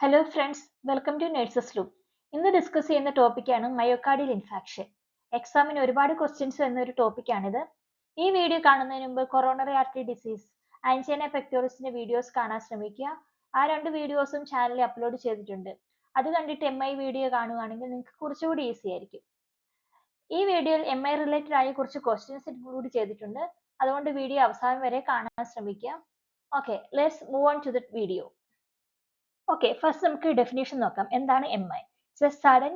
Hello friends, welcome to nurses loop. ഇന്ന് discuss ചെയ്യുന്ന ടോപ്പിക്കാണ് മയോകാർഡിയൽ ഇൻഫാക്ഷൻ. എക്സാമിന് ഒരുപാട് ക്വസ്റ്റ്യൻസ് വരുന്ന ഒരു ടോപ്പിക്കാണിത്. ഈ വീഡിയോ കാണുന്നതിന് മുമ്പ് കൊറോണറി ആർട്ടറി ഡിസീസ്, ആൻജൈന പെക്ടോറിസിന്റെ വീഡിയോസ് കാണാൻ ശ്രമിക്കുക. ആ രണ്ട് വീഡിയോസും ചാനലിൽ അപ്ലോഡ് ചെയ്തിട്ടുണ്ട്. അത് കണ്ടിട്ട് MI വീഡിയോ കാണുകയാണെങ്കിൽ നിങ്ങൾക്ക് കുറച്ചുകൂടി ഈസി ആയിരിക്കും. ഈ വീഡിയോയിൽ MI റിലേറ്റഡ് ആയ കുറച്ച് ക്വസ്റ്റ്യൻസ് ഇൻക്ലൂഡ് ചെയ്തിട്ടുണ്ട്. അതുകൊണ്ട് വീഡിയോ അവസാനം വരെ കാണാൻ ശ്രമിക്കുക. Okay, let's move on to the video. Okay, first നമുക്ക് ഡെഫിനേഷൻ നോക്കാം. എന്താണ് MI? It's a sudden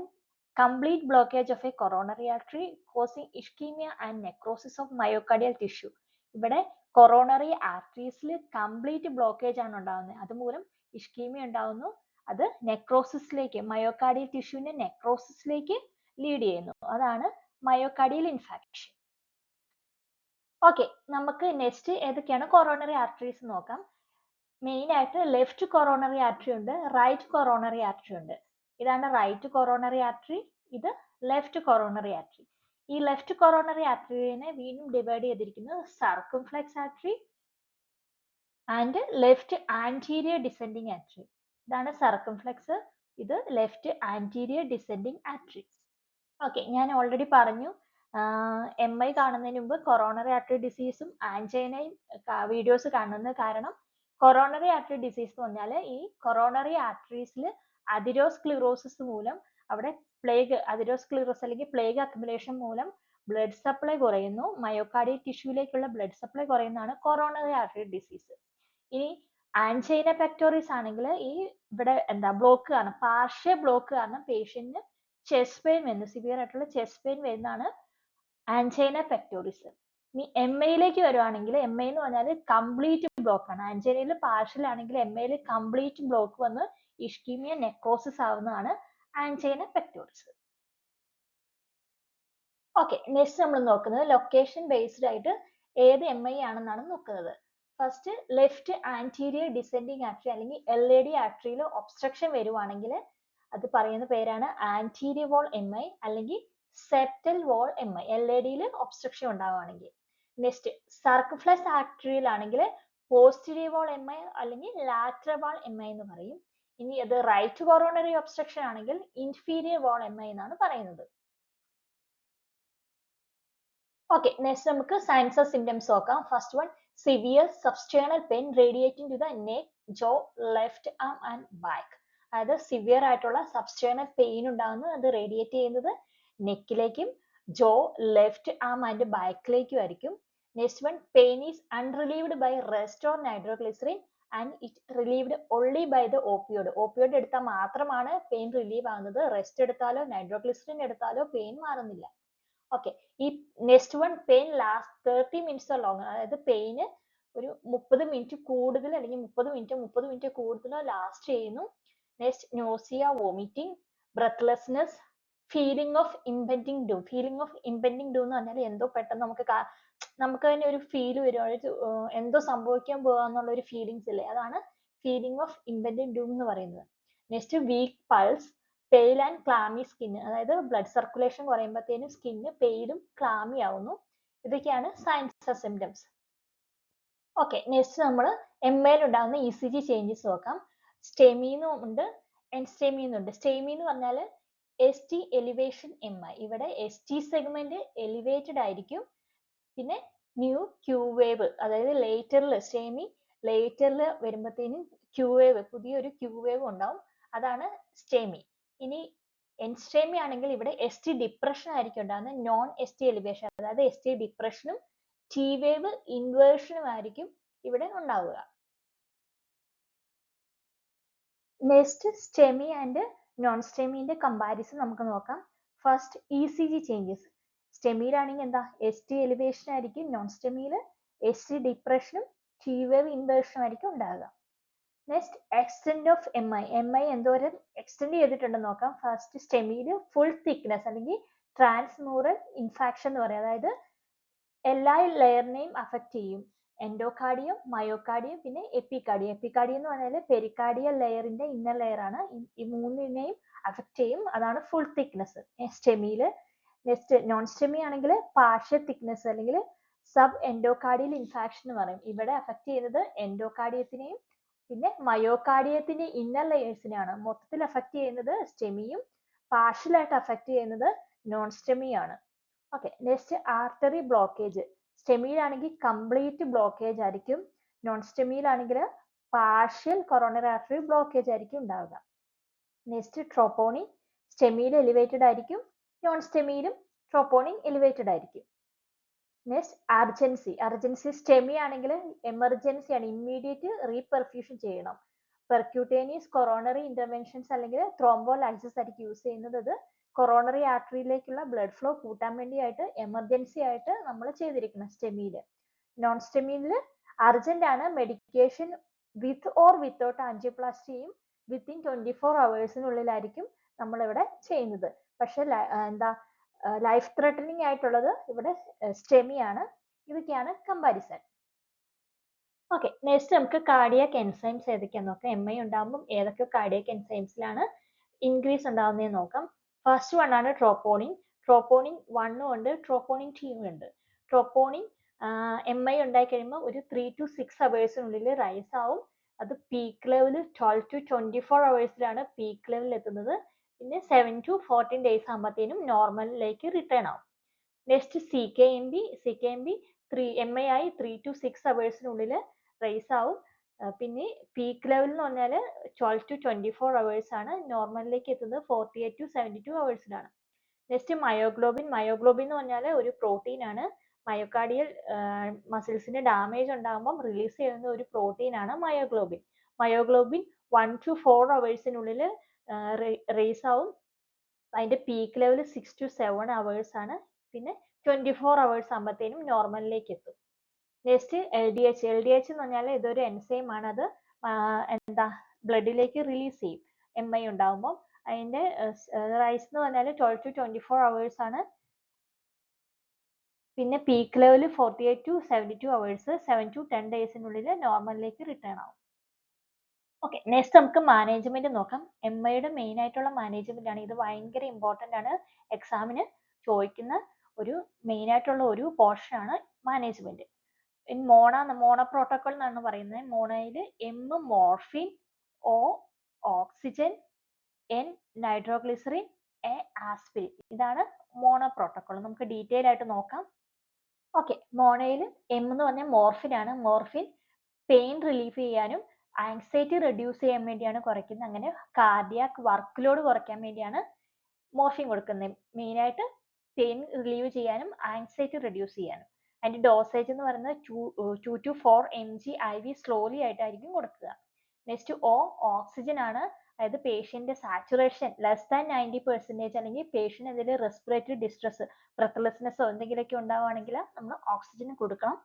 complete blockage of a coronary artery causing ischaemia and necrosis of myocardial tissue. ഇവിടെ കൊറോണറി ആർട്ടറീസിൽ കംപ്ലീറ്റ് ബ്ലോക്കേജ് ആണ് ഉണ്ടാകുന്നത്. അതുമൂലം ഇഷ്കീമിയ ഉണ്ടാകുന്നു. അത് നെക്രോസിസിലേക്ക്, മയോകാർഡിയൽ ടിഷ്യൂവിന്റെ നെക്രോസിസിലേക്ക് ലീഡ് ചെയ്യുന്നു. അതാണ് മയോകാർഡിയൽ ഇൻഫാക്ഷൻ. ഓക്കെ, നമുക്ക് നെക്സ്റ്റ് ഏതൊക്കെയാണ് കൊറോണറി ആർട്ടറീസ് നോക്കാം. മെയിൻ ആയിട്ട് ലെഫ്റ്റ് കൊറോണറി ആർട്ടറി ഉണ്ട്, റൈറ്റ് കൊറോണറി ആർട്ടറി ഉണ്ട്. ഇതാണ് റൈറ്റ് കൊറോണറി ആർട്ടറി, ഇത് ലെഫ്റ്റ് കൊറോണറി ആർട്ടറി. ഈ ലെഫ്റ്റ് കൊറോണറി ആർട്ടറിനെ വീണ്ടും ഡിവൈഡ് ചെയ്തിരിക്കുന്നത് circumflex artery and left anterior descending artery. ഇതാണ് സർക്കംഫ്ലെക്സ്, ഇത് left anterior descending artery. Okay, ഞാൻ ഓൾറെഡി പറഞ്ഞു MI കാണുന്നതിന് മുമ്പ് കൊറോണറി ആർട്ടറി ഡിസീസും ആൻജൈനയും വീഡിയോസ് കാണുന്നത് കാരണം കൊറോണറി ആർട്ടറി ഡിസീസ് എന്ന് പറഞ്ഞാൽ ഈ കൊറോണറി ആർട്ടറീസിൽ അതിരോസ്ക്ലിറോസിസ് മൂലം അവിടെ പ്ലേഗ്, അതിരോസ്ക്ലിറോസ് അല്ലെങ്കിൽ പ്ലേഗ് അക്യുമുലേഷൻ മൂലം ബ്ലഡ് സപ്ലൈ കുറയുന്നു, മയോകാർഡിയൽ ടിഷ്യൂലേക്കുള്ള ബ്ലഡ് സപ്ലൈ കുറയുന്നതാണ് കൊറോണറി ആർട്ടറി ഡിസീസ്. ഇനി ആൻജൈന പെക്ടോറിസ് ആണെങ്കിൽ ഈ ഇവിടെ ബ്ലോക്ക് കാരണം, പാർഷ്യൽ ബ്ലോക്ക് കാരണം പേഷ്യന്റിന് ചെസ്റ്റ് പെയിൻ വരുന്നു, സിവിയർ ആയിട്ടുള്ള ചെസ്റ്റ് പെയിൻ വരുന്നതാണ് ആൻജൈന പെക്ടോറിസ്. ഇനി MIയിലേക്ക് വരുവാണെങ്കിൽ MI എന്ന് പറഞ്ഞാൽ കംപ്ലീറ്റ് ബ്ലോക്ക് ആണ്. ആൻജൈനയിൽ പാർഷ്യൽ ആണെങ്കിൽ MIയിൽ കംപ്ലീറ്റ് ബ്ലോക്ക് വന്ന് ഇഷ്കീമിയ നെക്രോസിസ് ആവുന്നതാണ് ആൻജൈന പെക്ടോറിസ്. ഓക്കെ, നെക്സ്റ്റ് നമ്മൾ നോക്കുന്നത് ലൊക്കേഷൻ ബേസ്ഡ് ആയിട്ട് ഏത് MI ആണെന്നാണ് നോക്കുന്നത്. First left anterior descending artery അല്ലെങ്കിൽ LAD ആർട്ടറിയിൽ ഒബ്സ്ട്രക്ഷൻ വരുവാണെങ്കിൽ അത് പറയുന്ന പേരാണ് ആന്റീരിയർ വാൾ MI അല്ലെങ്കിൽ സെപ്റ്റൽ വാൾ MI. LADയിൽ ഒബ്സ്ട്രക്ഷൻ ഉണ്ടാവുകയാണെങ്കിൽ. നെക്സ്റ്റ് സർക്കംഫ്ലെക്സ് ആർട്ടറിയിലാണെങ്കിൽ പോസ്റ്റീരിയർ വാൾ MI അല്ലെങ്കിൽ ലാറ്ററൽ വാൾ MI എന്ന് പറയും. ഇനി അത് റൈറ്റ് കൊറോണറി ഒബ്സ്ട്രക്ഷൻ ആണെങ്കിൽ ഇൻഫീരിയർ വാൾ MI എന്നാണ് പറയുന്നത്. ഓക്കെ, നെക്സ്റ്റ് നമുക്ക് സൈൻസ് ഓഫ് സിംറ്റംസ് നോക്കാം. First one, severe substernal pain radiating to the neck, jaw, left arm and back. അതായത് സിവിയർ ആയിട്ടുള്ള സബ്സ്റ്റേണൽ പെയിൻ ഉണ്ടാകുന്നത്, അത് റേഡിയേറ്റ് ചെയ്യുന്നത് നെക്കിലേക്കും ജോ, ലെഫ്റ്റ് ആം ആൻഡ് ബാക്കിലേക്കും ആയിരിക്കും. Next one, pain is unrelieved by rest or nitroglycerin and it relieved only by the opioid. Opioid എടുത്താൽ മാത്രമാണ് pain relieve ആകുന്നത്. റെസ്റ്റ് എടുത്താലോ നൈട്രോഗ്ലിസറിൻ എടുത്താലോ പെയിൻ മാറുന്നില്ല. ഓക്കെ, ഈ next one, pain last 30 minutes long. അതായത് പെയിന് ഒരു 30 മിനിറ്റ് കൂടുതൽ അല്ലെങ്കിൽ 30 മിനിറ്റ് കൂടുതലോ ലാസ്റ്റ് ചെയ്യുന്നു. Next, nausea, vomiting, breathlessness, feeling of impending doom. Feeling of impending doom എന്ന് പറഞ്ഞാൽ എന്തോ പെട്ടെന്ന് നമുക്ക് തന്നെ ഒരു ഫീൽ വരും, എന്തോ സംഭവിക്കാൻ പോകാന്നുള്ള ഒരു ഫീലിങ്സ് ഇല്ലേ, അതാണ് ഫീലിംഗ് ഓഫ് ഇംപെൻഡിങ് ഡൂം എന്ന് പറയുന്നത്. Next, weak pulse, pale and clammy skin. അതായത് ബ്ലഡ് സർക്കുലേഷൻ കുറയുമ്പോഴത്തേനും സ്കിന്ന് പെയിലും ക്ലാമി ആവുന്നു. ഇതൊക്കെയാണ് signs of symptoms. Okay, next നമ്മൾ MIയിൽ ഉണ്ടാകുന്ന ECG ചേഞ്ചസ് നോക്കാം. സ്റ്റെമീന്നും ഉണ്ട്, എൻസ്റ്റെമീന്നും ഉണ്ട്. സ്റ്റെമി എന്ന് പറഞ്ഞാൽ ST എലിവേഷൻ MI. ഇവിടെ ST സെഗ്മെന്റ് എലിവേറ്റഡ് ആയിരിക്കും. പിന്നെ ന്യൂ Q വേവ്, അതായത് ലേറ്ററിൽ, സ്റ്റെമി ലേറ്ററിൽ വരുമ്പോഴത്തേനും Q വേവ്, പുതിയൊരു Q വേവ് ഉണ്ടാവും. അതാണ് സ്റ്റെമി. ഇനി എൻസ്റ്റെമി ആണെങ്കിൽ ഇവിടെ ST ഡിപ്രഷൻ ആയിരിക്കും ഉണ്ടാകുന്നത്, നോൺ ST എലിവേഷൻ. അതായത് ST ഡിപ്രഷനും T വേവ് ഇൻവേർഷനും ആയിരിക്കും ഇവിടെ ഉണ്ടാവുക. നെക്സ്റ്റ്, സ്റ്റെമി ആൻഡ് നോൺ സ്റ്റെമിന്റെ കമ്പാരിസൺ നമുക്ക് നോക്കാം. First, ECG changes. സ്റ്റെമിയിലാണെങ്കിൽ എന്താ, ST എലിവേഷൻ ആയിരിക്കും, നോൺ സ്റ്റെമിയിൽ ST ഡിപ്രഷനും T വേവ് ഇൻവേർഷനും ആയിരിക്കും ഉണ്ടാകുക. നെക്സ്റ്റ്, എക്സ്റ്റെൻഡ് ഓഫ് MI എന്തോരം എക്സ്റ്റെൻഡ് ചെയ്തിട്ടുണ്ടെന്ന് നോക്കാം. ഫസ്റ്റ്, സ്റ്റെമിയിൽ ഫുൾ തിക്നെസ് അല്ലെങ്കിൽ ട്രാൻസ്മ്യൂറൽ ഇൻഫാക്ഷൻ എന്ന് പറയും. അതായത് എല്ലാ ലെയറിനെയും അഫക്റ്റ് ചെയ്യും. എൻഡോകാർഡിയം, മയോകാർഡിയം, പിന്നെ എപ്പികാർഡിയം. എപ്പികാർഡിയം എന്ന് പറഞ്ഞാൽ പെരികാർഡിയൽ ലെയറിന്റെ ഇന്നർ ലെയർ ആണ്. ഈ മൂന്നിനെയും അഫക്റ്റ് ചെയ്യും. അതാണ് full thickness സ്റ്റെമിയിൽ. Next, non STEMI ആണെങ്കിൽ പാർഷ്യൽ തിക്നെസ് അല്ലെങ്കിൽ സബ് എൻഡോകാർഡിയൽ ഇൻഫാക്ഷൻ എന്ന് പറയും. ഇവിടെ അഫക്റ്റ് ചെയ്യുന്നത് എൻഡോകാർഡിയത്തിനെയും പിന്നെ മയോകാർഡിയത്തിന്റെ ഇന്നർ ലെയേഴ്സിനെയാണ് മൊത്തത്തിൽ അഫക്റ്റ് ചെയ്യുന്നത് സ്റ്റെമിയും പാർഷ്യൽ ആയിട്ട് അഫക്റ്റ് ചെയ്യുന്നത് നോൺ സ്റ്റെമിയാണ്. Okay, next artery blockage. സ്റ്റെമിയിലാണെങ്കിൽ കംപ്ലീറ്റ് ബ്ലോക്കേജ് ആയിരിക്കും, നോൺ സ്റ്റെമിയിലാണെങ്കിൽ പാർഷ്യൽ കൊറോണറി ആർട്ടറി ബ്ലോക്കേജ് ആയിരിക്കും ഉണ്ടാവുക. Next troponin. സ്റ്റെമിയിൽ എലിവേറ്റഡ് ആയിരിക്കും, നോൺ സ്റ്റെമിയിലും ട്രോപ്പോണിൻ എലിവേറ്റഡ് ആയിരിക്കും. Next urgency. അർജൻസി സ്റ്റെമി ആണെങ്കിൽ എമർജൻസി ആണ്, ഇമ്മീഡിയറ്റ് റീപെർഫ്യൂഷൻ ചെയ്യണം. പെർക്യൂട്ടേനിയസ് കൊറോണറി ഇന്റർവെൻഷൻസ് അല്ലെങ്കിൽ ത്രോംബോലൈസിസ് ആയിരിക്കും യൂസ് ചെയ്യുന്നത്. അത് കൊറോണറി ആർട്ടറിയിലേക്കുള്ള ബ്ലഡ് ഫ്ലോ കൂട്ടാൻ വേണ്ടിയായിട്ട് എമർജൻസി ആയിട്ട് നമ്മൾ ചെയ്തിരിക്കണം സ്റ്റെമിയിൽ. നോൺ സ്റ്റെമിയിൽ അർജന്റ് ആണ്, മെഡിക്കേഷൻ വിത്ത് ഓർ വിത്തൗട്ട് ആൻജിയോപ്ലാസ്റ്റിയും വിത്തിൻ 24 ഹവേഴ്സിനുള്ളിലായിരിക്കും നമ്മളിവിടെ ചെയ്യുന്നത്. പക്ഷെ എന്താ ലൈഫ് ത്രെട്ടനിങ് ആയിട്ടുള്ളത് ഇവിടെ സ്റ്റെമി ആണ്. ഇതൊക്കെയാണ് കമ്പാരിസൺ. ഓക്കെ, നെക്സ്റ്റ് നമുക്ക് കാർഡിയാക് എൻസൈംസ് ഏതൊക്കെയാന്ന് നോക്കാം. എം ഐ ഉണ്ടാകുമ്പോൾ ഏതൊക്കെ കാർഡിയാക് എൻസൈംസിലാണ് ഇൻക്രീസ് ഉണ്ടാകുന്നതെന്ന് നോക്കാം. ഫസ്റ്റ് വൺ ആണ് ട്രോപ്പോണിൻ. ട്രോപ്പോണിൻ 1 ഉണ്ട്, ട്രോപ്പോണിൻ 2 ഉണ്ട്. ട്രോപ്പോണിൻ എം ഐ ഉണ്ടായി കഴിയുമ്പോൾ ഒരു 3 to 6 ഹവേഴ്സിനുള്ളിൽ റൈസ് ആവും. അത് പീക്ക് ലെവൽ 12 to 24 ഹവേഴ്സിലാണ് പീക്ക് ലെവലിൽ എത്തുന്നത്. പിന്നെ 7 to 14 ഡേയ്സ് ആകുമ്പോഴത്തേനും നോർമലിലേക്ക് റിട്ടേൺ ആവും. Next C K M B. C K M B M I ആയി 3 to 6 ഹവേഴ്സിനുള്ളിൽ റൈസ് ആവും. പിന്നെ പീക്ക് ലെവൽ എന്ന് പറഞ്ഞാൽ 12 to 24 ഹവേഴ്സ് ആണ്, നോർമലിലേക്ക് എത്തുന്നത് 48 to 72 ഹവേഴ്സിലാണ്. Next myoglobin. മയോഗ്ലോബിൻ എന്ന് പറഞ്ഞാൽ ഒരു പ്രോട്ടീൻ ആണ്, മയോകാർഡിയൽ മസിൽസിന് ഡാമേജ് ഉണ്ടാകുമ്പോൾ റിലീസ് ചെയ്യുന്ന ഒരു പ്രോട്ടീൻ ആണ് മയോഗ്ലോബിൻ. മയോഗ്ലോബിൻ 1 to 4 ഹവേഴ്സിനുള്ളിൽ റേസ് ആവും. അതിന്റെ പീക്ക് ലെവൽ 6 to 7 ഹവേഴ്സ് ആണ്. പിന്നെ 24 ഹവേഴ്സ് ആകുമ്പോഴത്തേനും നോർമലിലേക്ക് എത്തും. Next L D H. L D H എന്ന് പറഞ്ഞാൽ ഇതൊരു എൻസൈം ആണ്, അത് എന്താ ബ്ലഡിലേക്ക് റിലീസ് ചെയ്യും എം ഐ ഉണ്ടാകുമ്പോൾ. അതിന്റെ റൈസ് എന്ന് പറഞ്ഞാൽ 12 to 24 ഹവേഴ്സ് ആണ്. പിന്നെ peak level 48 to 72 hours, 7 to 10 ഡേയ്സിനുള്ളിൽ നോർമലിലേക്ക് റിട്ടേൺ ആവും. ഓക്കെ, നെക്സ്റ്റ് നമുക്ക് മാനേജ്മെന്റ് നോക്കാം. എം ഐയുടെ മെയിൻ ആയിട്ടുള്ള മാനേജ്മെന്റ് ആണ് ഇത്. ഭയങ്കര ഇമ്പോർട്ടന്റ് ആണ്, എക്സാമിന് ചോദിക്കുന്ന ഒരു മെയിൻ ആയിട്ടുള്ള ഒരു പോർഷൻ ആണ് മാനേജ്മെന്റ്. മോണോ പ്രോട്ടോകോൾ എന്നാണ് പറയുന്നത്. മോണയിൽ M morphine, O oxygen, N nitroglycerin, A aspirin. ഇതാണ് മോണോ പ്രോട്ടോകോൾ. നമുക്ക് ഡീറ്റെയിൽ ആയിട്ട് നോക്കാം. ഓക്കെ, മോണയിൽ എം എന്ന് പറഞ്ഞാൽ മോർഫിൻ ആണ്. മോർഫിൻ പെയിൻ റിലീഫ് ചെയ്യാനും ആങ്സൈറ്റി റെഡ്യൂസ് ചെയ്യാൻ വേണ്ടിയാണ് കുറയ്ക്കുന്നത്. അങ്ങനെ കാർഡിയാക് വർക്ക് ലോഡ് കുറയ്ക്കാൻ വേണ്ടിയാണ് മോർഫിൻ കൊടുക്കുന്നത്. മെയിൻ ആയിട്ട് പെയിൻ റിലീവ് ചെയ്യാനും ആങ്സൈറ്റി റെഡ്യൂസ് ചെയ്യാനും. അതിന്റെ ഡോസേജ് എന്ന് പറയുന്നത് 2 to 4 mg IV സ്ലോലി ആയിട്ടായിരിക്കും കൊടുക്കുക. നെക്സ്റ്റ് ഒ ഓക്സിജൻ ആണ്. അതായത് പേഷ്യന്റ് സാച്ചുറേഷൻ ലെസ് ദാൻ 90% അല്ലെങ്കിൽ പേഷ്യന്റ് എന്തെങ്കിലും റെസ്പിറേറ്ററി ഡിസ്ട്രസ്, ബ്രെത്ത്ലെസ്നെസ്സോ എന്തെങ്കിലുമൊക്കെ ഉണ്ടാവുകയാണെങ്കിൽ നമ്മൾ ഓക്സിജൻ കൊടുക്കണം.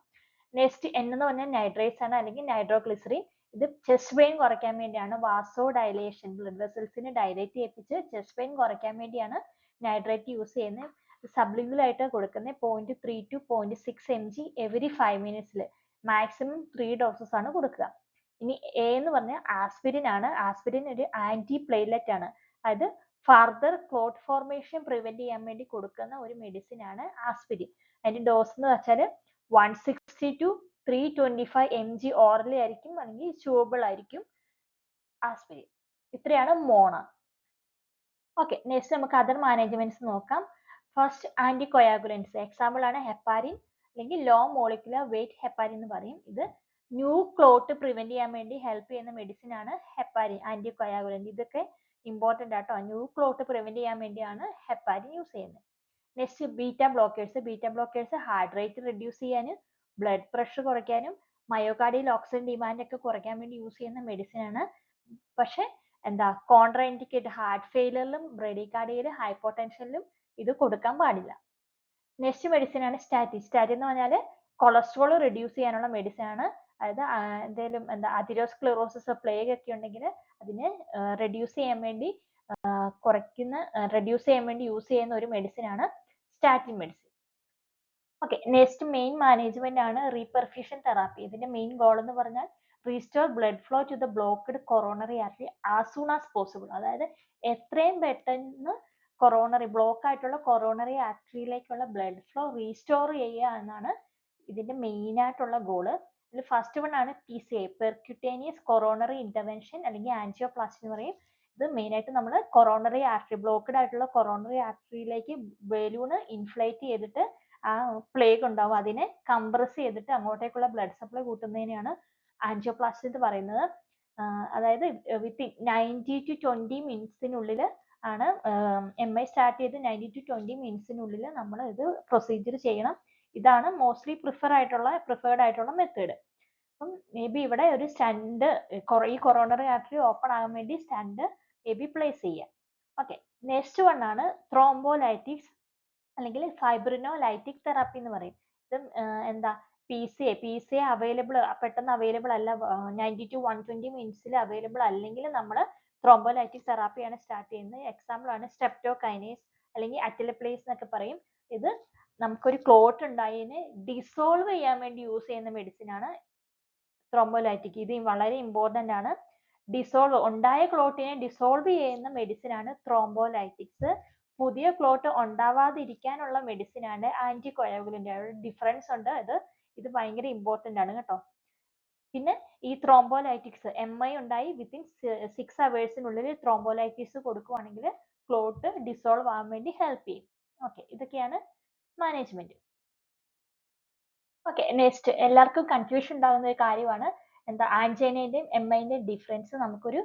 നെക്സ്റ്റ് എൻ എന്ന് പറഞ്ഞാൽ നൈട്രേറ്റ്സ് ആണ്, അല്ലെങ്കിൽ നൈട്രോഗ്ലിസറിൻ. ഇത് ചെസ്റ്റ് പെയിൻ കുറയ്ക്കാൻ വേണ്ടിയാണ്. വാസോ ഡയലേഷൻ, ബ്ലഡ് വെസൽസിനെ ഡയലേറ്റ് ചെയ്യിപ്പിച്ച് ചെസ്റ്റ് പെയിൻ കുറയ്ക്കാൻ വേണ്ടിയാണ് നൈട്രേറ്റ് യൂസ് ചെയ്യുന്നത്. സബ്ലിംഗുവൽ ആയിട്ട് കൊടുക്കുന്നത് 0.3 to 0.6 mg എവറി 5 മിനിറ്റ്സിൽ. മാക്സിമം 3 ഡോസസ് ആണ് കൊടുക്കുക. ഇനി എ എന്ന് പറഞ്ഞാൽ ആസ്പിരിൻ ആണ്. ആസ്പിരിൻ ഒരു ആന്റി പ്ലേറ്റ്ലെറ്റ് ആണ്, അതായത് ഫർദർ ക്ലോട്ട് ഫോർമേഷൻ പ്രിവെന്റ് ചെയ്യാൻ വേണ്ടി കൊടുക്കുന്ന ഒരു മെഡിസിൻ ആണ് ആസ്പിരിൻ. അതിന്റെ ഡോസ് എന്ന് വെച്ചാൽ 160 to 325 mg ഓറലി ആയിരിക്കും, അല്ലെങ്കിൽ ച്യൂവബിൾ ആയിരിക്കും ആസ്പിരിൻ. ഇത്രയാണ് മോണ. ഓക്കെ, നെക്സ്റ്റ് നമുക്ക് അതർ മാനേജ്മെന്റ്സ് നോക്കാം. ഫസ്റ്റ് ആന്റികോയാഗുലൻസ്. എക്സാമ്പിൾ ആണ് ഹെപ്പാരിൻ, അല്ലെങ്കിൽ ലോ മോളിക്കുലർ വെയിറ്റ് ഹെപ്പാരിൻ എന്ന് പറയും. ഇത് ന്യൂ ക്ലോട്ട് പ്രിവെന്റ് ചെയ്യാൻ വേണ്ടി ഹെൽപ്പ് ചെയ്യുന്ന മെഡിസിൻ ആണ് ഹെപ്പാരിൻ, ആന്റികോയാഗുലന്റ്. ഇതൊക്കെ ഇമ്പോർട്ടന്റ് ആട്ടോ. ന്യൂ ക്ലോട്ട് പ്രിവെന്റ് ചെയ്യാൻ വേണ്ടിയാണ് ഹെപ്പാരിൻ യൂസ് ചെയ്യുന്നത്. Next beta blockers. Beta blockers heart rate reduce ചെയ്യാനും ബ്ലഡ് പ്രഷർ കുറയ്ക്കാനും മയോകാർഡിയൽ ഓക്സിജൻ ഡിമാൻഡ് ഒക്കെ കുറയ്ക്കാൻ വേണ്ടി യൂസ് ചെയ്യുന്ന മെഡിസിൻ ആണ്. പക്ഷെ എന്താ കോൺട്രാ ഇൻഡിക്കേറ്റ്, ഹാർട്ട് ഫെയിലിയറിലും ബ്രഡികാർഡിയയിലും ഹൈപ്പോടെൻഷനിലും ഇത് കൊടുക്കാൻ പാടില്ല. നെക്സ്റ്റ് മെഡിസിൻ ആണ് സ്റ്റാറ്റിൻ. സ്റ്റാറ്റിൻ എന്ന് പറഞ്ഞാൽ കൊളസ്ട്രോൾ റെഡ്യൂസ് ചെയ്യാനുള്ള മെഡിസിൻ ആണ്. അതായത് എന്തെങ്കിലും അതിരോസ്ക്ലെറോസിസ്, പ്ലേഗ് ഒക്കെ ഉണ്ടെങ്കിൽ അതിനെ റെഡ്യൂസ് ചെയ്യാൻ വേണ്ടി റെഡ്യൂസ് ചെയ്യാൻ വേണ്ടി യൂസ് ചെയ്യുന്ന ഒരു മെഡിസിൻ ആണ് statin medicine. Okay, next main management ആണ് റീപെർഫ്യൂഷൻ തെറാപ്പി. ഇതിന്റെ മെയിൻ ഗോൾ എന്ന് പറഞ്ഞാൽ restore blood flow to the blocked coronary artery as soon as possible. അതായത് എത്രയും പെട്ടെന്ന് ബ്ലോക്ക് ആയിട്ടുള്ള കൊറോണറി ആർട്ടറിയിലേക്കുള്ള ബ്ലഡ് ഫ്ലോ റീസ്റ്റോർ ചെയ്യുക എന്നാണ് ഇതിന്റെ മെയിൻ ആയിട്ടുള്ള ഗോള്. ഇതിൽ ഫസ്റ്റ് വൺ ആണ് PCI, പെർക്യൂട്ടേനിയസ് കൊറോണറി ഇന്റർവെൻഷൻ അല്ലെങ്കിൽ ആൻജിയോപ്ലാസ്റ്റി എന്ന് പറയും. ഇത് മെയിൻ ആയിട്ട് നമ്മൾ കൊറോണറി ആർട്ടറി, ബ്ലോക്ക്ഡ് ആയിട്ടുള്ള കൊറോണറി ആർട്ടറിയിലേക്ക് ബലൂണ് ഇൻഫ്ലേറ്റ് ചെയ്തിട്ട് ആ പ്ലേഗ് ഉണ്ടാവും, അതിനെ കംപ്രസ് ചെയ്തിട്ട് അങ്ങോട്ടേക്കുള്ള ബ്ലഡ് സപ്ലൈ കൂട്ടുന്നതിനെയാണ് ആൻജിയോപ്ലാസ്റ്റി എന്ന് പറയുന്നത്. അതായത് വിത്തിൻ 90 to 20 മിനിറ്റ്സിനുള്ളിൽ ആണ് MI സ്റ്റാർട്ട് ചെയ്ത് 90 to 20 മിനിറ്റ്സിനുള്ളിൽ നമ്മൾ ഇത് പ്രൊസീജിയർ ചെയ്യണം. ഇതാണ് മോസ്റ്റ്ലി പ്രിഫേർഡ് ആയിട്ടുള്ള മെത്തേഡ്. അപ്പം മേ ബി ഇവിടെ ഒരു സ്റ്റണ്ട്, ഈ കൊറോണറി ആർട്ടറി ഓപ്പൺ ആകാൻ വേണ്ടി സ്റ്റണ്ട് മേ ബി പ്ലേസ് ചെയ്യാം. ഓക്കെ, നെക്സ്റ്റ് വൺ ആണ് ത്രോംബോലൈറ്റിക്സ് അല്ലെങ്കിൽ ഫൈബ്രിനോലൈറ്റിക് തെറാപ്പി എന്ന് പറയും. ഇത് എന്താ PCI അവൈലബിൾ, പെട്ടെന്ന് അവൈലബിൾ അല്ല, 90 to 120 മിനിറ്റ്സിൽ അവൈലബിൾ അല്ലെങ്കിൽ നമ്മൾ ത്രോംബോലൈറ്റിക് തെറാപ്പിയാണ് സ്റ്റാർട്ട് ചെയ്യുന്നത്. എക്സാമ്പിൾ ആണ് സ്ട്രെപ്റ്റോകൈനേസ് അല്ലെങ്കിൽ അറ്റലപ്ലേസ് എന്നൊക്കെ പറയും. ഇത് നമുക്കൊരു ക്ലോട്ട് ഉണ്ടായതിനെ ഡിസോൾവ് ചെയ്യാൻ വേണ്ടി യൂസ് ചെയ്യുന്ന മെഡിസിൻ ആണ് ത്രോംബോലൈറ്റിക്. ഇത് വളരെ ഇമ്പോർട്ടന്റ് ആണ്. ഉണ്ടായ ക്ലോട്ടിനെ ഡിസോൾവ് ചെയ്യുന്ന മെഡിസിൻ ആണ് ത്രോംബോലൈറ്റിക്സ്. പുതിയ ക്ലോട്ട് ഉണ്ടാവാതിരിക്കാനുള്ള മെഡിസിൻ ആണ് ആന്റികോയാഗുലന്റ്. ഡിഫറൻസ് ഉണ്ട്, ഇത് ഭയങ്കര ഇമ്പോർട്ടന്റ് ആണ് കേട്ടോ. പിന്നെ ഈ ത്രോംബോലൈറ്റിക്സ് MI ഉണ്ടായി വിത്തിൻ 6 അവേഴ്സിനുള്ളിൽ ത്രോംബോലൈറ്റിക്സ് കൊടുക്കുവാണെങ്കിൽ ക്ലോട്ട് ഡിസോൾവ് ആവാൻ വേണ്ടി ഹെൽപ്പ് ചെയ്യും. ഓക്കെ, ഇതൊക്കെയാണ് മാനേജ്മെന്റ്. ഓക്കെ, നെക്സ്റ്റ് എല്ലാവർക്കും കൺഫ്യൂഷൻ ഉണ്ടാകുന്ന ഒരു കാര്യമാണ് എന്താ ആൻജൈനയുടെയും MIന്റെയും ഡിഫറൻസ്. നമുക്കൊരു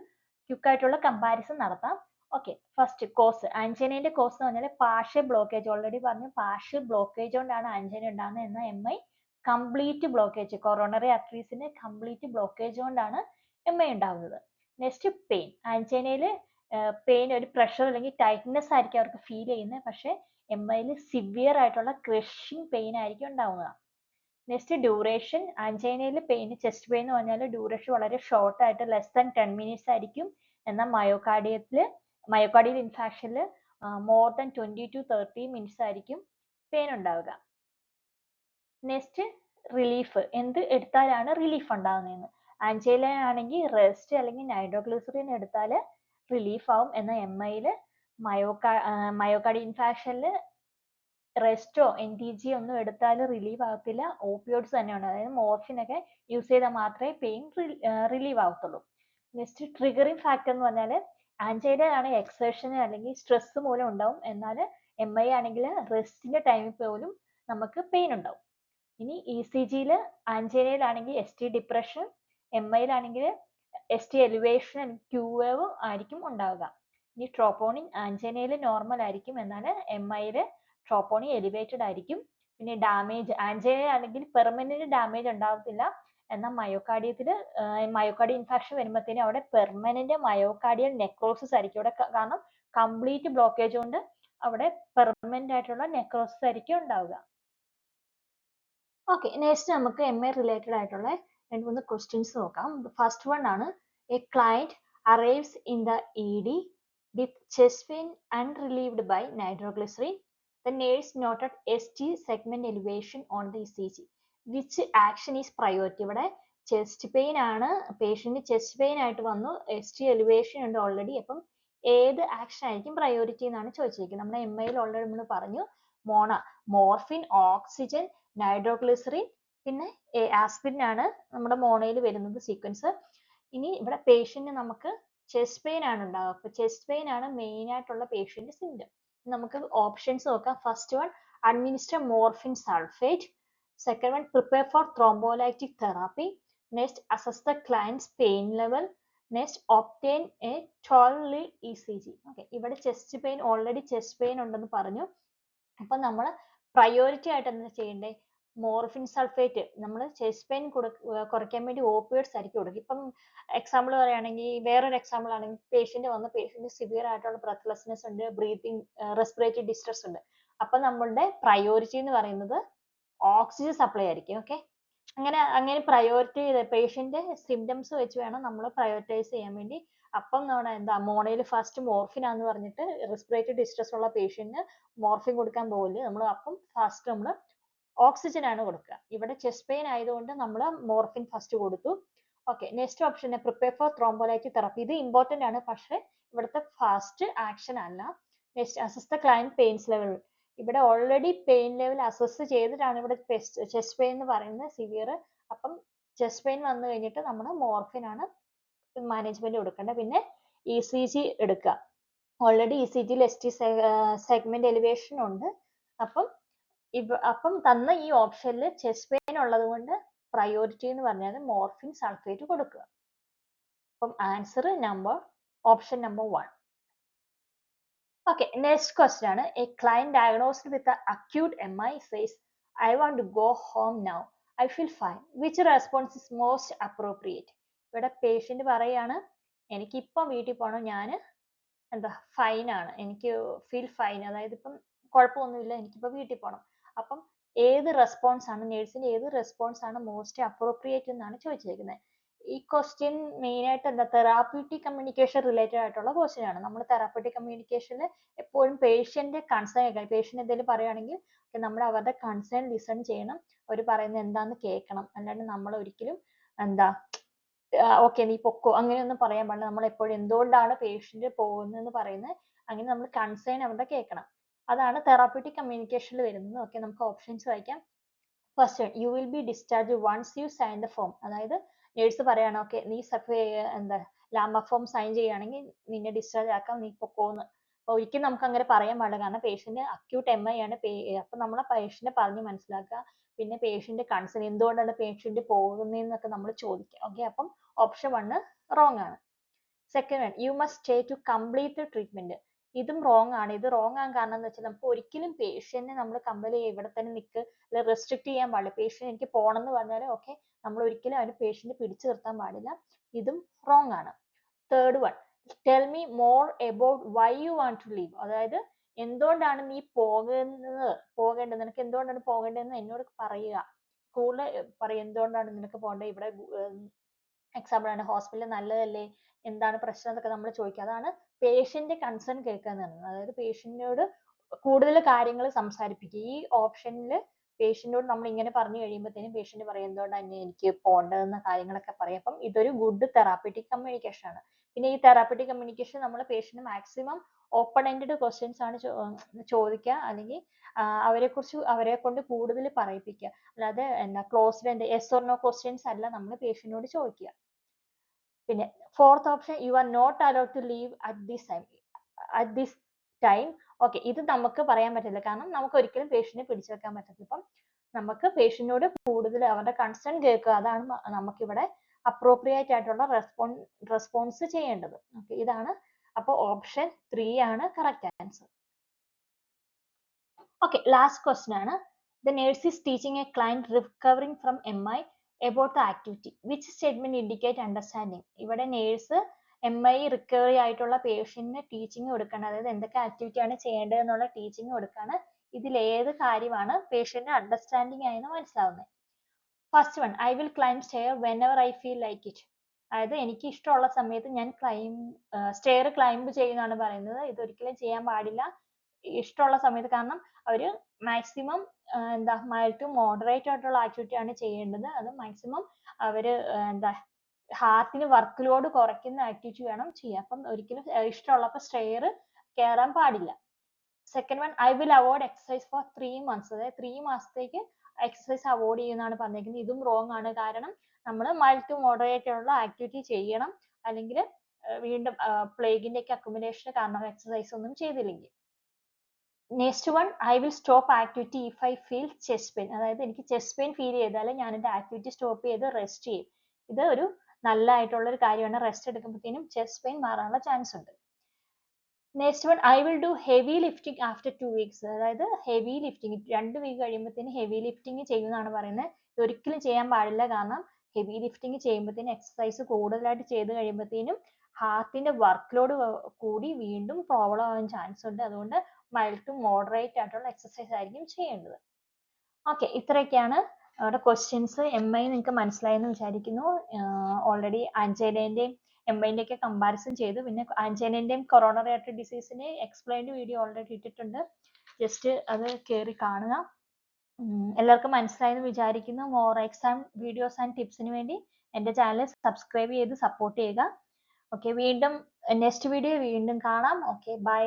ക്വിക്ക് ആയിട്ടുള്ള കമ്പാരിസൺ നടത്താം. Okay, first cause. ആൻജൈനയുടെ കോസ് എന്ന് പറഞ്ഞാൽ പാർഷ്യൽ ബ്ലോക്കേജ്, ഓൾറെഡി പറഞ്ഞു പാർഷ്യൽ ബ്ലോക്കേജ് കൊണ്ടാണ് ആൻജൈന ഉണ്ടാകുന്നത്. എന്നാൽ MI കംപ്ലീറ്റ് ബ്ലോക്കേജ്, കൊറോണറി ആർട്ടറീസിന് കംപ്ലീറ്റ് ബ്ലോക്കേജ് കൊണ്ടാണ് MI ഉണ്ടാകുന്നത്. Next pain. ആൻജൈനയിൽ പെയിൻ, ഒരു പ്രഷർ അല്ലെങ്കിൽ ടൈറ്റ്നെസ് ആയിരിക്കും അവർക്ക് ഫീൽ ചെയ്യുന്നത്. പക്ഷേ MIയിൽ സിവിയർ ആയിട്ടുള്ള ക്രഷിംഗ് പെയിൻ ആയിരിക്കും ഉണ്ടാവുന്നത്. Next duration. ആൻജൈനയിൽ pain, chest pain എന്ന് പറഞ്ഞാൽ ഡ്യൂറേഷൻ വളരെ ഷോർട്ട് ആയിട്ട് ലെസ് ദാൻ 10 മിനിറ്റ്സ് ആയിരിക്കും. എന്നാൽ മയോകാർഡിയൽ ഇൻഫാക്ഷനിൽ മോർ ദാൻ 20 to 30 മിനിറ്റ്സ് ആയിരിക്കും പെയിൻ ഉണ്ടാവുക. Next relief. എന്ത് എടുത്താലാണ് റിലീഫ് ഉണ്ടാകുന്നതെന്ന്. ആൻജൈന ആണെങ്കിൽ റെസ്റ്റ് അല്ലെങ്കിൽ നൈട്രോഗ്ലിസറിൻ എടുത്താൽ റിലീഫ് ആവും. എന്നാൽ MIയിൽ മയോകാർഡിയൽ ഇൻഫാക്ഷനിൽ റെസ്റ്റോ NTG ഒന്നും എടുത്താൽ റിലീവ് ആകത്തില്ല. ഓപ്പിയോയിഡ്സ് തന്നെയാണ്, അതായത് മോർഫിൻ ഒക്കെ യൂസ് ചെയ്താൽ മാത്രമേ പെയിൻ റിലീവ് ആവത്തുള്ളൂ. നെക്സ്റ്റ് ട്രിഗറിങ് ഫാക്ടർ എന്ന് പറഞ്ഞാൽ ആൻജൈന ആണെങ്കിൽ എക്സേഷൻ അല്ലെങ്കിൽ സ്ട്രെസ് മൂലം ഉണ്ടാവും. എന്നാൽ MI ആണെങ്കിൽ റെസ്റ്റിന്റെ ടൈമിൽ പോലും നമുക്ക് പെയിൻ ഉണ്ടാവും. ഇനി ECGയിൽ ആൻജൈനയിലാണെങ്കിൽ ST ഡിപ്രഷൻ, MIയിലാണെങ്കിൽ ST എലിവേഷൻ Q വേവ് ആയിരിക്കും ഉണ്ടാവുക. ഇനി ട്രോപ്പോണിൻ ആൻജൈനയിൽ നോർമൽ ആയിരിക്കും, എന്നാൽ MIയിൽ ട്രോപ്പോണിൻ എലിവേറ്റഡ് ആയിരിക്കും. പിന്നെ ഡാമേജ്, ആൻജൈനയിലാണെങ്കിൽ പെർമനന്റ് ഡാമേജ് ഉണ്ടാവത്തില്ല. എന്നാൽ മയോകാർഡിയൽ ഇൻഫാക്ഷൻ വരുമ്പോഴത്തേനും അവിടെ പെർമനന്റ് മയോകാർഡിയൽ നെക്രോസിസ് ആയിരിക്കും അവിടെ, കാരണം കംപ്ലീറ്റ് ബ്ലോക്കേജ് കൊണ്ട് അവിടെ പെർമനന്റ് ആയിട്ടുള്ള നെക്രോസിസ് ആയിരിക്കും ഉണ്ടാവുക. ഓക്കെ, നെക്സ്റ്റ് നമുക്ക് MI റിലേറ്റഡ് ആയിട്ടുള്ള 2-3 ക്വസ്റ്റ്യൻസ് നോക്കാം. ഫസ്റ്റ് വൺ ആണ്, A client arrives in the ED with chest pain unrelieved by nitroglycerin. The nurse noted ST segment elevation on the ECG. Which action is priority? ഇവിടെ chest pain ആണ്, patient chest pain ആയിട്ട് വന്നു, ST elevation ഉണ്ട് already. അപ്പം ഏത് action ആയിരിക്കും priority എന്നാണ് ചോദിച്ചിരിക്കുന്നത്. നമ്മുടെ MIയിൽ ഓൾറെഡി നമ്മൾ പറഞ്ഞു, മോർഫിൻ, ഓക്സിജൻ, നൈട്രോഗ്ലിസറിൻ, പിന്നെ ആസ്പിരിൻ ആണ് നമ്മുടെ മോണയിൽ വരുന്നത് സീക്വൻസ്. ഇനി ഇവിടെ പേഷ്യന്റ് നമുക്ക് ചെസ്റ്റ് പെയിൻ ആണ് ഉണ്ടാവുക. അപ്പൊ ചെസ്റ്റ് പെയിൻ ആണ് മെയിൻ ആയിട്ടുള്ള പേഷ്യന്റ് സിംറ്റം. നമുക്ക് ഓപ്ഷൻസ് നോക്കാം. First one, administer morphine sulphate. Second one, prepare for thrombolytic therapy. Next, assess the client's pain level. Next, obtain a 12 lead ECG. Okay, ഇവിടെ chest pain, already chest pain ഉണ്ടെന്ന് പറഞ്ഞു. അപ്പൊ നമ്മൾ priority ആയിട്ട് എന്താ ചെയ്യേണ്ടത്? Morphine sulphate. നമ്മൾ chest pain കുറയ്ക്കാൻ വേണ്ടി ഓപ്പിയോയിഡ്സ് ആയിരിക്കും കൊടുക്കുക. ഇപ്പം എക്സാമ്പിൾ പറയുകയാണെങ്കിൽ, വേറൊരു എക്സാമ്പിൾ ആണെങ്കിൽ പേഷ്യന്റ് സിവിയർ ആയിട്ടുള്ള ബ്രെത്ത്ലെസ്നെസ് ഉണ്ട്, ബ്രീത്തിങ്, റെസ്പിറേറ്ററി ഡിസ്ട്രസ് ഉണ്ട്. അപ്പൊ നമ്മളുടെ പ്രയോറിറ്റി എന്ന് പറയുന്നത് ഓക്സിജൻ സപ്ലൈ ആയിരിക്കും. ഓക്കെ, അങ്ങനെ പ്രയോറിറ്റി ചെയ്ത് പേഷ്യന്റ് സിംറ്റംസ് വെച്ച് വേണം നമ്മൾ പ്രയോറിറ്റൈസ് ചെയ്യാൻ വേണ്ടി. അപ്പം നമ്മുടെ മോണയിൽ ഫസ്റ്റ് മോർഫിൻ ആന്ന് പറഞ്ഞിട്ട് റെസ്പിറേറ്ററി ഡിസ്ട്രസ് ഉള്ള പേഷ്യന്റിന് മോർഫിൻ കൊടുക്കാൻ പോകില്ല നമ്മൾ. അപ്പം ഫസ്റ്റ് നമ്മൾ ഓക്സിജൻ ആണ് കൊടുക്കുക. ഇവിടെ ചെസ്റ്റ് പെയിൻ ആയതുകൊണ്ട് നമ്മൾ മോർഫിൻ ഫസ്റ്റ് കൊടുത്തു. Okay, next option, prepare for thrombolytic therapy. ഇത് ഇമ്പോർട്ടന്റ് ആണ്, പക്ഷെ ഇവിടുത്തെ ഫസ്റ്റ് ആക്ഷൻ അല്ല. Next, assess the client pains level. ഇവിടെ ഓൾറെഡി പെയിൻ ലെവൽ അസസ് ചെയ്തിട്ടാണ് ഇവിടെ ചെസ്റ്റ് പെയിൻ എന്ന് പറയുന്നത് സിവിയർ. അപ്പം ചെസ്റ്റ് പെയിൻ വന്നു കഴിഞ്ഞിട്ട് നമ്മൾ മോർഫിൻ ആണ് മാനേജ്മെന്റ് കൊടുക്കേണ്ടത്. പിന്നെ ECG എടുക്കുക. ഓൾറെഡി ECG യിൽ ST സെഗ്മെന്റ് എലിവേഷൻ ഉണ്ട്. അപ്പം തന്ന ഈ ഓപ്ഷനിൽ ചെസ്റ്റ് പെയിൻ ഉള്ളത് കൊണ്ട് പ്രയോറിറ്റി എന്ന് പറഞ്ഞാൽ മോർഫിൻ സൾഫേറ്റ് കൊടുക്കുക. അപ്പം answer option number 1. Okay, next question ആണ്. A client diagnosed with an acute MI says, I want to go home now. I feel fine. Which response is most appropriate? ഇവിടെ patient പറയാണ്, എനിക്കിപ്പം വീട്ടിൽ പോകണം, ഞാൻ fine ആണ്, എനിക്ക് ഫീൽ ഫൈൻ, അതായത് ഇപ്പം കുഴപ്പമൊന്നുമില്ല, എനിക്കിപ്പോൾ വീട്ടിൽ പോകണം. അപ്പം ഏത് റെസ്പോൺസ് ആണ്, നേഴ്സിന്റെ ഏത് റെസ്പോൺസ് ആണ് മോസ്റ്റ് അപ്രോപ്രിയേറ്റ് എന്നാണ് ചോദിച്ചിരിക്കുന്നത്. ഈ ക്വസ്റ്റ്യൻ മെയിൻ ആയിട്ട് തെറാപ്യൂട്ടിക് കമ്മ്യൂണിക്കേഷൻ റിലേറ്റഡ് ആയിട്ടുള്ള ക്വസ്റ്റ്യൻ ആണ്. നമ്മൾ തെറാപ്യൂട്ടിക് കമ്മ്യൂണിക്കേഷനിൽ എപ്പോഴും പേഷ്യന്റ് കൺസേൺ കേൾക്കണം. പേഷ്യന്റ് എന്തെങ്കിലും പറയുകയാണെങ്കിൽ നമ്മൾ അവരുടെ കൺസേൺ ലിസൺ ചെയ്യണം, അവർ പറയുന്നത് എന്താന്ന് കേൾക്കണം. അല്ലാണ്ട് നമ്മൾ ഒരിക്കലും ഓക്കെ നീ പൊക്കോ അങ്ങനെയൊന്നും പറയാൻ പാടില്ല. നമ്മൾ എപ്പോഴും എന്തുകൊണ്ടാണ് പേഷ്യന്റ് പോകുന്നതെന്ന് പറയുന്നത്, അങ്ങനെ നമ്മൾ കൺസേൺ അവരുടെ കേൾക്കണം. അതാണ് തെറാപ്യൂട്ടിക് കമ്മ്യൂണിക്കേഷനിൽ വരുന്നത്. ഓക്കെ, നമുക്ക് ഓപ്ഷൻസ് വായിക്കാം. First, you will be discharge once you sign the form. അതായത് നേഴ്സ് പറയാണ്, ഓക്കെ നീ ലാംബ ഫോം സൈൻ ചെയ്യുകയാണെങ്കിൽ നിന്നെ ഡിസ്ചാർജ് ആക്കാം, നീ പൊക്കോന്ന്. അപ്പോൾ ഒരിക്കലും നമുക്ക് അങ്ങനെ പറയാൻ പാടില്ല, കാരണം പേഷ്യന്റ് അക്യൂട്ട് MI ആണ്. അപ്പൊ നമ്മളെ പേഷ്യന്റിനെ പറഞ്ഞ് മനസ്സിലാക്കുക. പിന്നെ പേഷ്യന്റ് കൺസേൺ, എന്തുകൊണ്ടാണ് പേഷ്യന്റ് പോകുന്നതെന്നൊക്കെ നമ്മൾ ചോദിക്കുക. ഓക്കെ, അപ്പം ഓപ്ഷൻ 1 റോങ് ആണ്. Second one, you must stay to complete treatment. ഇതും റോങ് ആണ്. ഇത് റോങ് ആകാൻ കാരണം എന്ന് വെച്ചാൽ നമുക്ക് ഒരിക്കലും പേഷ്യന്റിനെ നമ്മൾ കമ്പൽ ഇവിടെ തന്നെ നിൽക്ക് റെസ്ട്രിക്ട് ചെയ്യാൻ പാടില്ല. പേഷ്യന്റ് എനിക്ക് പോകണം എന്ന് പറഞ്ഞാൽ ഓക്കെ, നമ്മൾ ഒരിക്കലും അതിന് പേഷ്യന്റ് പിടിച്ചു നിർത്താൻ പാടില്ല. ഇതും റോങ് ആണ്. Third one, tell me more about why you want to leave. അതായത് എന്തുകൊണ്ടാണ് നീ പോകേണ്ടത്, നിനക്ക് എന്തുകൊണ്ടാണ് പോകേണ്ടതെന്ന് എന്നോട് പറയുക. കൂടുതൽ പറയും എന്തുകൊണ്ടാണ് നിനക്ക് പോകേണ്ടത്, ഇവിടെ എക്സാമ്പിൾ ആണ് ഹോസ്പിറ്റൽ നല്ലതല്ലേ, എന്താണ് പ്രശ്നം എന്നൊക്കെ നമ്മൾ ചോദിക്കുക. അതാണ് പേഷ്യന്റ് കൺസേൺ കേൾക്കുക എന്ന് പറയുന്നത്. അതായത് പേഷ്യന്റിനോട് കൂടുതൽ കാര്യങ്ങൾ സംസാരിപ്പിക്കുക. ഈ ഓപ്ഷനിൽ പേഷ്യന്റിനോട് നമ്മൾ ഇങ്ങനെ പറഞ്ഞു കഴിയുമ്പോഴത്തേനും പേഷ്യന്റ് പറയും എന്തുകൊണ്ടാണ് എനിക്ക് പോകേണ്ടതെന്ന കാര്യങ്ങളൊക്കെ പറയും. അപ്പം ഇതൊരു ഗുഡ് തെറാപ്യൂട്ടിക് കമ്മ്യൂണിക്കേഷൻ ആണ്. പിന്നെ ഈ തെറാപ്യൂട്ടിക് കമ്മ്യൂണിക്കേഷൻ നമ്മൾ patient maximum open ended questions ആണ് ചോദിക്കുക, അല്ലെങ്കിൽ അവരെ കൊണ്ട് കൂടുതൽ പറയിപ്പിക്കുക. അല്ലാതെ closed yes or no questions അല്ല നമ്മൾ പേഷ്യന്റിനോട് ചോദിക്കുക. പിന്നെ fourth option, you are not allowed to leave at this time. Okay, ഇത് നമുക്ക് പറയാൻ പറ്റില്ല, കാരണം നമുക്ക് ഒരിക്കലും പേഷ്യന്റിനെ പിടിച്ചു വെക്കാൻ പറ്റില്ല. ഇപ്പം നമുക്ക് പേഷ്യന്റിനോട് കൂടുതൽ അവരുടെ കൺസേൺ കേൾക്കുക, അതാണ് നമുക്കിവിടെ അപ്രോപ്രിയേറ്റ് ആയിട്ടുള്ള റെസ്പോൺസ് ചെയ്യേണ്ടത്. ഓക്കെ, ഇതാണ്. അപ്പോൾ ഓപ്ഷൻ 3 ആണ് correct answer. Okay, last question ആണ്. The nurse is teaching a client recovering from MI about the activity. Which statement indicate understanding? ഇവിടെ നേഴ്സ് MI റിക്കവറി ആയിട്ടുള്ള പേഷ്യന്റിന് ടീച്ചിങ് കൊടുക്കണം, അതായത് എന്തൊക്കെ ആക്ടിവിറ്റി ആണ് ചെയ്യേണ്ടത് എന്നുള്ള ടീച്ചിങ് കൊടുക്കാണ്. ഇതിൽ ഏത് കാര്യമാണ് പേഷ്യന്റ് അണ്ടർസ്റ്റാൻഡിങ് ആയെന്ന് മനസ്സിലാവുന്നത്? First one, I will climb stair whenever I feel like it. അതായത് എനിക്ക് ഇഷ്ടമുള്ള സമയത്ത് ഞാൻ സ്റ്റെയർ ക്ലൈംബ് ചെയ്യുന്നതാണ് പറയുന്നത്. ഇതൊരിക്കലും ചെയ്യാൻ പാടില്ല ഇഷ്ടമുള്ള സമയത്ത്, കാരണം അവര് മാക്സിമം മൈൽഡ് ടു മോഡറേറ്റ് ആയിട്ടുള്ള ആക്ടിവിറ്റി ആണ് ചെയ്യേണ്ടത്. അത് മാക്സിമം അവര് ഹാർട്ടിന് വർക്ക് ലോഡ് കുറയ്ക്കുന്ന ആക്ടിവിറ്റി വേണം ചെയ്യാൻ. അപ്പം ഒരിക്കലും ഇഷ്ടമുള്ളപ്പോൾ സ്റ്റെയർ കയറാൻ പാടില്ല. Second one, I will avoid exercise for 3 months. അതായത് 3 മാസത്തേക്ക് എക്സസൈസ് അവോയ്ഡ് ചെയ്യുന്നതാണ് പറഞ്ഞിരിക്കുന്നത്. ഇതും റോങ് ആണ്, കാരണം നമ്മൾ മൈൽഡ് ടു മോഡറേറ്റ് ഉള്ള ആക്ടിവിറ്റി ചെയ്യണം, അല്ലെങ്കിൽ വീണ്ടും പ്ലേഗിന്റെ ഒക്കെ അക്യുമുലേഷന് കാരണം എക്സസൈസ് ഒന്നും ചെയ്തില്ലെങ്കിൽ. Next one, I will stop activity if I feel chest pain. അതായത് എനിക്ക് ചെസ്റ്റ് പെയിൻ ഫീൽ ചെയ്താൽ ഞാൻ എൻ്റെ ആക്ടിവിറ്റി സ്റ്റോപ്പ് ചെയ്ത് റെസ്റ്റ് ചെയ്യും. ഇത് ഒരു നല്ലതായിട്ടുള്ള ഒരു കാര്യമാണ്. റെസ്റ്റ് എടുക്കുമ്പോഴത്തേനും ചെസ്റ്റ് പെയിൻ മാറാനുള്ള ചാൻസ് ഉണ്ട്. Next one, I will do heavy lifting after 2 weeks. അതായത് ഹെവി ലിഫ്റ്റിംഗ് 2 week കഴിയുമ്പോഴത്തേനും ഹെവി ലിഫ്റ്റിംഗ് ചെയ്യുന്നതാണ് പറയുന്നത്. ഇതൊരിക്കലും ചെയ്യാൻ പാടില്ല, കാരണം ഹെവി ലിഫ്റ്റിംഗ് ചെയ്യുമ്പോഴത്തേനും എക്സസൈസ് കൂടുതലായിട്ട് ചെയ്ത് കഴിയുമ്പോഴത്തേനും ഹാർട്ടിന്റെ വർക്ക് ലോഡ് കൂടി വീണ്ടും പ്രോബ്ലം ആവാൻ ചാൻസ് ഉണ്ട്. അതുകൊണ്ട് മൈൽഡ് ടു മോഡറേറ്റ് ആയിട്ടുള്ള എക്സസൈസ് ആയിരിക്കും ചെയ്യേണ്ടത്. ഓക്കെ, ഇത്രയൊക്കെയാണ് അവിടെ ക്വസ്റ്റ്യൻസ്. MI നിങ്ങൾക്ക് മനസ്സിലായെന്ന് വിചാരിക്കുന്നു. ഓൾറെഡി ആൻജൈനയുടെയും MIന്റെ ഒക്കെ കമ്പാരിസൺ ചെയ്തു. പിന്നെ ആൻജൈനയുടെയും കൊറോണറി ആർട്ടറി ഡിസീസിന്റെ എക്സ്പ്ലെയിൻഡ് വീഡിയോ ഓൾറെഡി ഇട്ടിട്ടുണ്ട്, ജസ്റ്റ് അത് കയറി കാണുക. എല്ലാവർക്കും മനസ്സിലായെന്ന് വിചാരിക്കുന്നു. മോർ എക്സാം വീഡിയോസ് ആൻഡ് ടിപ്സിന് വേണ്ടി എൻ്റെ ചാനൽ സബ്സ്ക്രൈബ് ചെയ്ത് സപ്പോർട്ട് ചെയ്യുക. ഓക്കെ, വീണ്ടും നെക്സ്റ്റ് വീഡിയോ വീണ്ടും കാണാം. Okay, by.